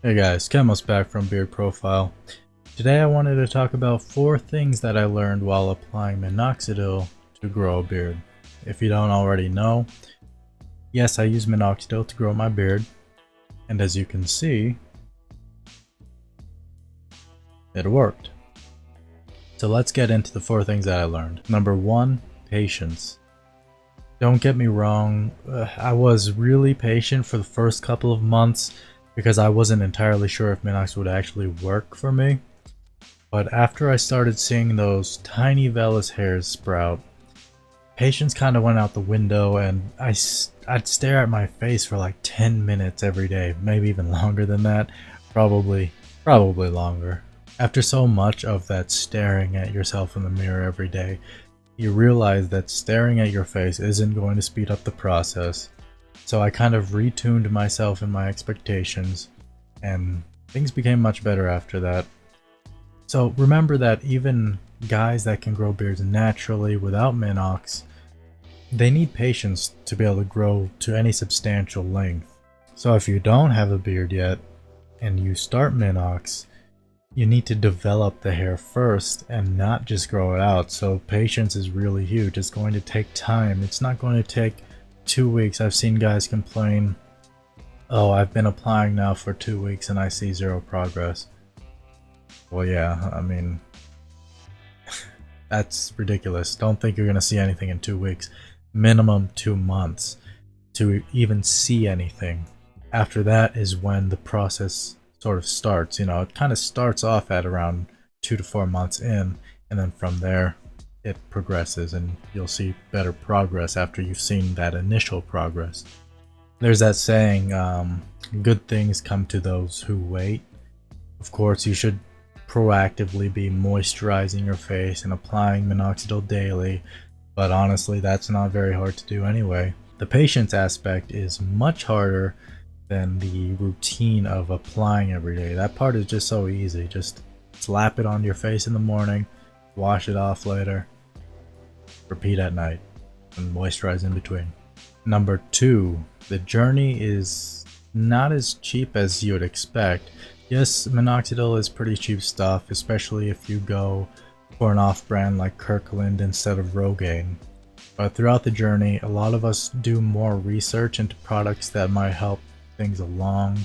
Hey guys, Chemos back from Beard Profile. Today I wanted to talk about 4 things that I learned while applying minoxidil to grow a beard. If you don't already know, yes, I use minoxidil to grow my beard, and as you can see, it worked. So let's get into the 4 things that I learned. Number 1, patience. Don't get me wrong, I was really patient for the first couple of months because I wasn't entirely sure if minoxidil would actually work for me. But after I started seeing those tiny vellus hairs sprout, patience kind of went out the window, and I'd stare at my face for like 10 minutes every day, maybe even longer than that, probably longer. After so much of that staring at yourself in the mirror every day, you realize that staring at your face isn't going to speed up the process. So I kind of retuned myself and my expectations, and things became much better after that. So remember that even guys that can grow beards naturally without minox, they need patience to be able to grow to any substantial length. So if you don't have a beard yet and you start minox, you need to develop the hair first and not just grow it out. So patience is really huge. It's going to take time. It's not going to take 2 weeks. I've seen guys complain, "Oh, I've been applying now for 2 weeks and I see zero progress." Well, yeah, I mean, that's ridiculous. Don't think you're going to see anything in 2 weeks. Minimum 2 months to even see anything. After that is when the process sort of starts. You know, it kind of starts off at around 2 to 4 months in, and then from there it progresses and you'll see better progress after you've seen that initial progress. There's that saying, good things come to those who wait. Of course, you should proactively be moisturizing your face and applying minoxidil daily, but honestly that's not very hard to do anyway. The patience aspect is much harder than the routine of applying every day. That part is just so easy. Just slap it on your face in the morning, wash it off later, repeat at night, and moisturize in between. Number 2, the journey is not as cheap as you would expect. Yes, minoxidil is pretty cheap stuff, especially if you go for an off-brand like Kirkland instead of Rogaine. But throughout the journey, a lot of us do more research into products that might help things along,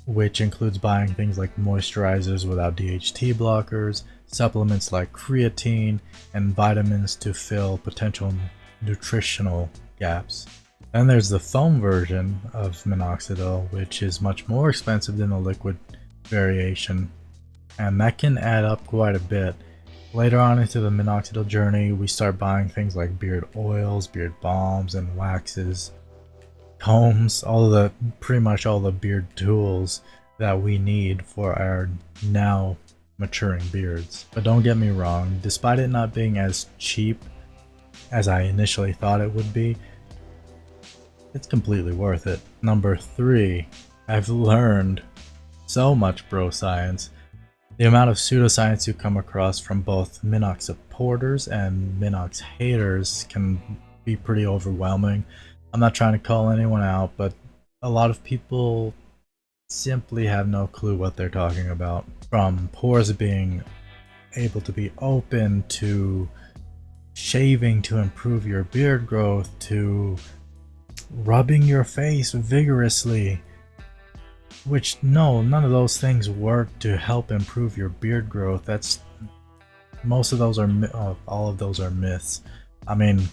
which includes buying things like moisturizers without DHT blockers, supplements like creatine, and vitamins to fill potential nutritional gaps. Then there's the foam version of minoxidil, which is much more expensive than the liquid variation, and that can add up quite a bit. Later on into the minoxidil journey, we start buying things like beard oils, beard balms, and waxes, combs, pretty much all the beard tools that we need for our now maturing beards. But don't get me wrong, despite it not being as cheap as I initially thought it would be, it's completely worth it. Number 3, I've learned so much broscience. The amount of pseudoscience you come across from both minox supporters and minox haters can be pretty overwhelming. I'm not trying to call anyone out, but a lot of people simply have no clue what they're talking about. From pores being able to be open, to shaving to improve your beard growth, to rubbing your face vigorously, which none of those things work to help improve your beard growth. Most of those are all of those are myths. I mean,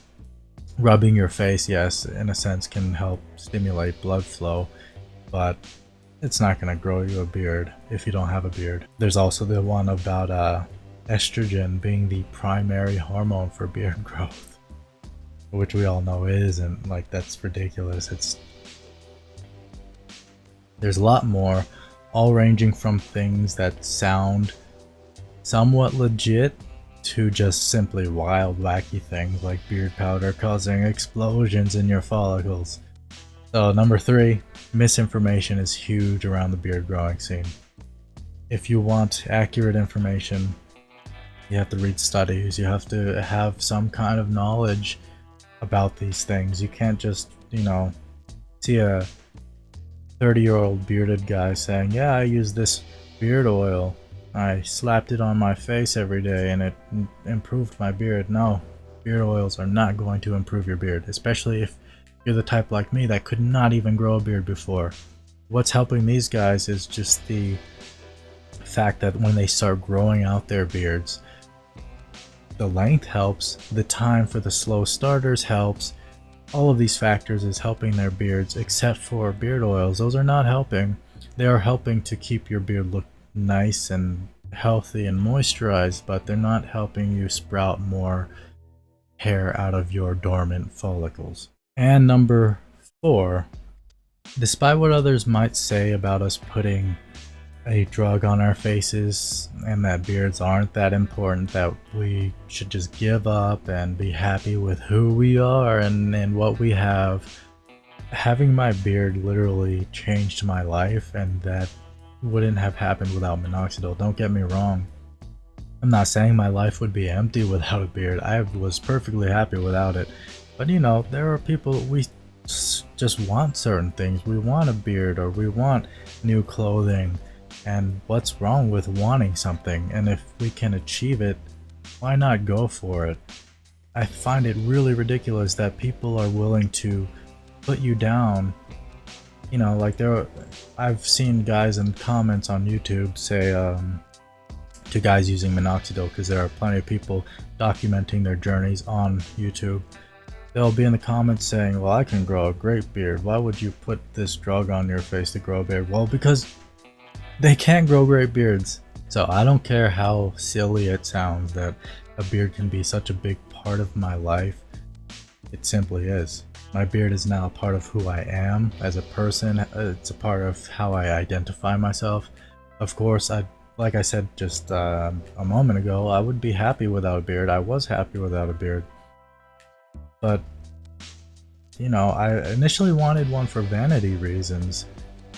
rubbing your face, yes, in a sense can help stimulate blood flow, but it's not going to grow you a beard if you don't have a beard. There's also the one about estrogen being the primary hormone for beard growth, which we all know isn't. Like, that's ridiculous. There's a lot more, all ranging from things that sound somewhat legit to just simply wild, wacky things like beard powder causing explosions in your follicles. So number 3, misinformation is huge around the beard growing scene. If you want accurate information, you have to read studies, you have to have some kind of knowledge about these things. You can't just, see a 30-year-old bearded guy saying, yeah, I use this beard oil. I slapped it on my face every day and it improved my beard. No, beard oils are not going to improve your beard, especially if you're the type like me that could not even grow a beard before. What's helping these guys is just the fact that when they start growing out their beards, the length helps, the time for the slow starters helps. All of these factors is helping their beards, except for beard oils. Those are not helping. They are helping to keep your beard look nice and healthy and moisturized, but they're not helping you sprout more hair out of your dormant follicles. And number 4, despite what others might say about us putting a drug on our faces and that beards aren't that important, that we should just give up and be happy with who we are and what we have, having my beard literally changed my life, and that wouldn't have happened without minoxidil. Don't get me wrong, I'm not saying my life would be empty without a beard. I was perfectly happy without it, but you know, there are people, we just want certain things. We want a beard, or we want new clothing. And what's wrong with wanting something? And if we can achieve it, why not go for it? I find it really ridiculous that people are willing to put you down. You know, like I've seen guys in comments on YouTube say to guys using minoxidil, because there are plenty of people documenting their journeys on YouTube. They'll be in the comments saying, well, I can grow a great beard. Why would you put this drug on your face to grow a beard? Well, because they can't grow great beards. So I don't care how silly it sounds that a beard can be such a big part of my life. It simply is. My beard is now a part of who I am as a person. It's a part of how I identify myself. Of course, like I said just a moment ago, I would be happy without a beard. I was happy without a beard. But, you know, I initially wanted one for vanity reasons.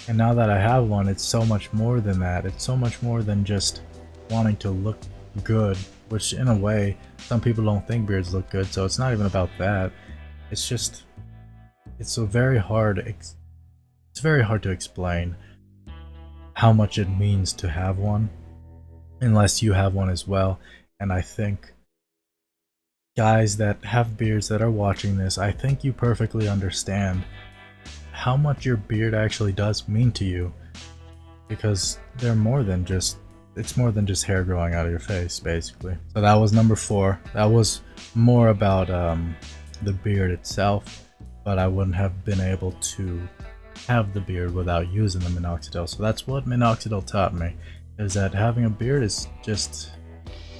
And now that I have one, it's so much more than that. It's so much more than just wanting to look good, which in a way, some people don't think beards look good, so it's not even about that. It's just, it's very hard to explain how much it means to have one, unless you have one as well. And I think guys that have beards that are watching this, I think you perfectly understand how much your beard actually does mean to you, because they're more than just, it's more than just hair growing out of your face, basically. So that was number 4. That was more about the beard itself, but I wouldn't have been able to have the beard without using the minoxidil. So that's what minoxidil taught me, is that having a beard is just,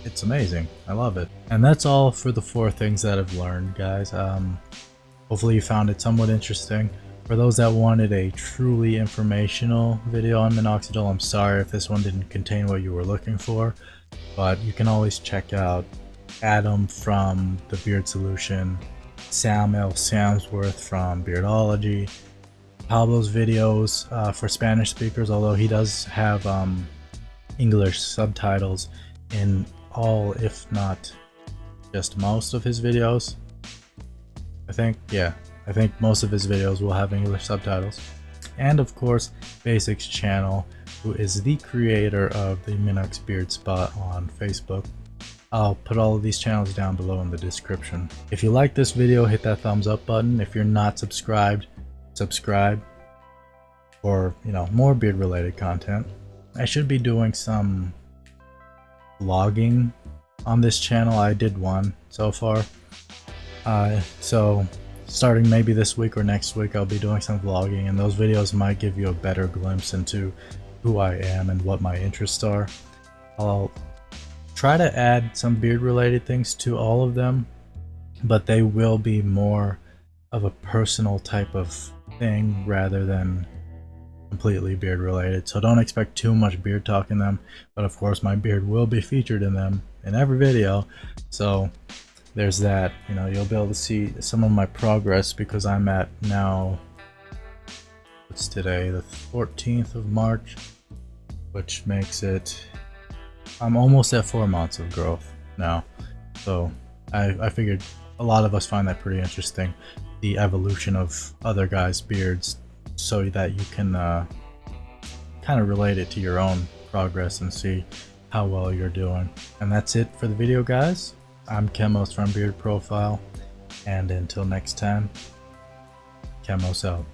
it's amazing. I love it. And that's all for the 4 things that I've learned, guys. Hopefully you found it somewhat interesting. For those that wanted a truly informational video on minoxidil, I'm sorry if this one didn't contain what you were looking for, but you can always check out Adam from The Beard Solution, Sam L. Samsworth from Beardology, Pablo's videos for Spanish speakers, although he does have English subtitles in all, if not just most of his videos. I think most of his videos will have English subtitles. And of course, Basics channel, who is the creator of the Minox Beard Spot on Facebook. I'll put all of these channels down below in the description. If you like this video, hit that thumbs up button. If you're not subscribed, subscribe for, you know, more beard related content. I should be doing some vlogging on this channel. I did one so far. So starting maybe this week or next week, I'll be doing some vlogging, and those videos might give you a better glimpse into who I am and what my interests are. I'll try to add some beard related things to all of them, but they will be more of a personal type of thing rather than completely beard related. So don't expect too much beard talk in them, but of course my beard will be featured in them in every video. So there's that. You know, you'll be able to see some of my progress, because I'm at now, what's today, the 14th of March, which makes it, I'm almost at 4 months of growth now. So I figured a lot of us find that pretty interesting, the evolution of other guys' beards so that you can kind of relate it to your own progress and see how well you're doing. And that's it for the video, guys. I'm Chemos from Beard Profile, and until next time, Chemos out.